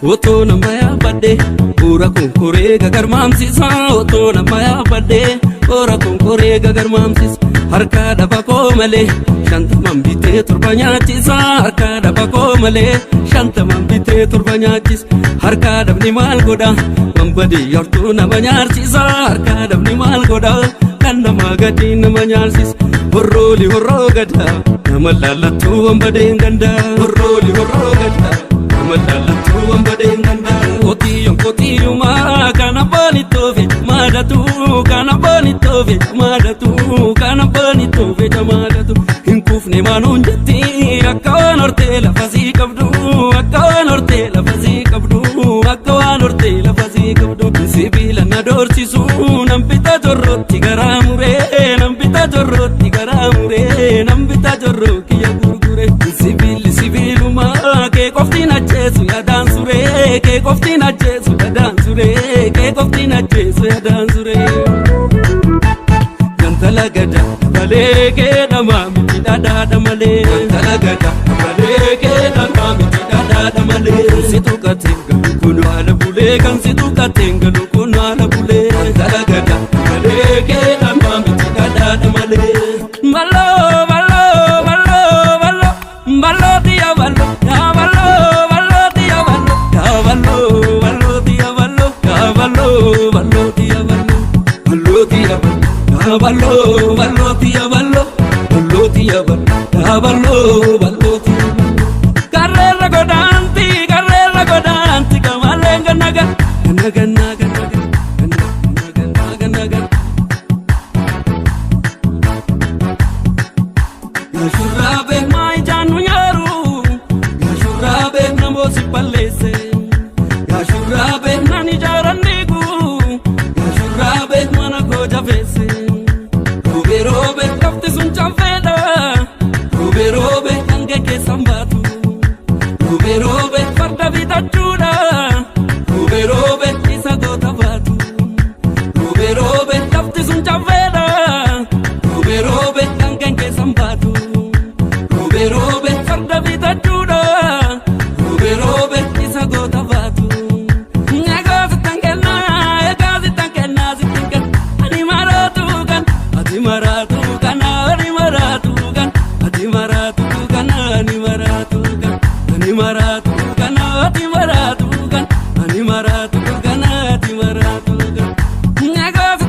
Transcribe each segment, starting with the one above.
Otona maya bade, ora konkore gagar mamsisa. Otona maya bade, ora konkore gagar mamsis. Harka daba ko male, shanta mambite turbanya chisa. Harka daba ko male, shanta mambite turbanya chis. Harka dabni mal goda, mambadi yortu na banyar chisa. Harka dabni mal goda, kanda magati na banyar sis. Horroli horro gada, namallalatu ambade ganda. Horroli horro gada. Madalatu ambade nganda Kotiyum ma kana bani tove madatu kana bani tove madatu kana bani tove madatu hinkufne manon jatti akkawan orte la fazi kabdu akkawan orte la fazi kabdu akkawan orte la fazi kabdu sibila nadorchi su nampita jorrotti garamure nampita jorrotti garamure nampita jorroki ya gurgure sibiluma ke koftina jesu ya dansure ke koftina jesu ya dansure ke koftina jesu ya dansure gantala gada bale ke dama mi dada male gantala gada bale ke dama mi dada male situ katenga kuno ala bule kan situ katenga kuno ala bule gantala gada bale ke dama mi dada male malo malo malo malo malo dia malo ya malo malo dia malo ya malo malo dia malo ya malo malo dia malo malo dia malo ya malo malo dia malo malo dia malo ya malo malo dia carrera godanti kamalenga naga naga naga naga naga Shurabe mai janu nyaru ya shurabe namosi palese ya shurabe nani jarandigu ya shurabe mana koja vese robe kafte sun chamfeda robe ange ke sambatu robe farda vida chuda robe isa do tavatu robe kafte sun chamfeda robe ange ke sambatu robe farda vida chuda robe isa go tavatu nagazi tankena zitinka animaratu kan animaratu kan animaratu kan animaratu kan animaratu kan animaratu kan animaratu kan animaratu kan animaratu kan nagazi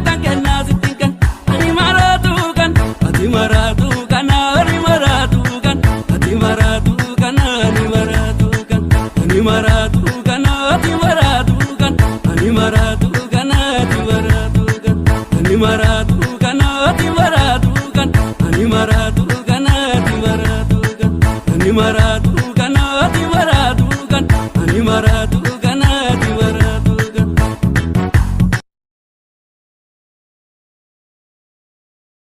tankena zitinka animaratu kan animaratu kan animaratu kan animaratu kan animaratu kan animaratu kan animaratu kan animaratu kan animaratu kan animaratu kan animaratu kan animaratu kan animaratu kan animaratu kan animaratu kan animaratu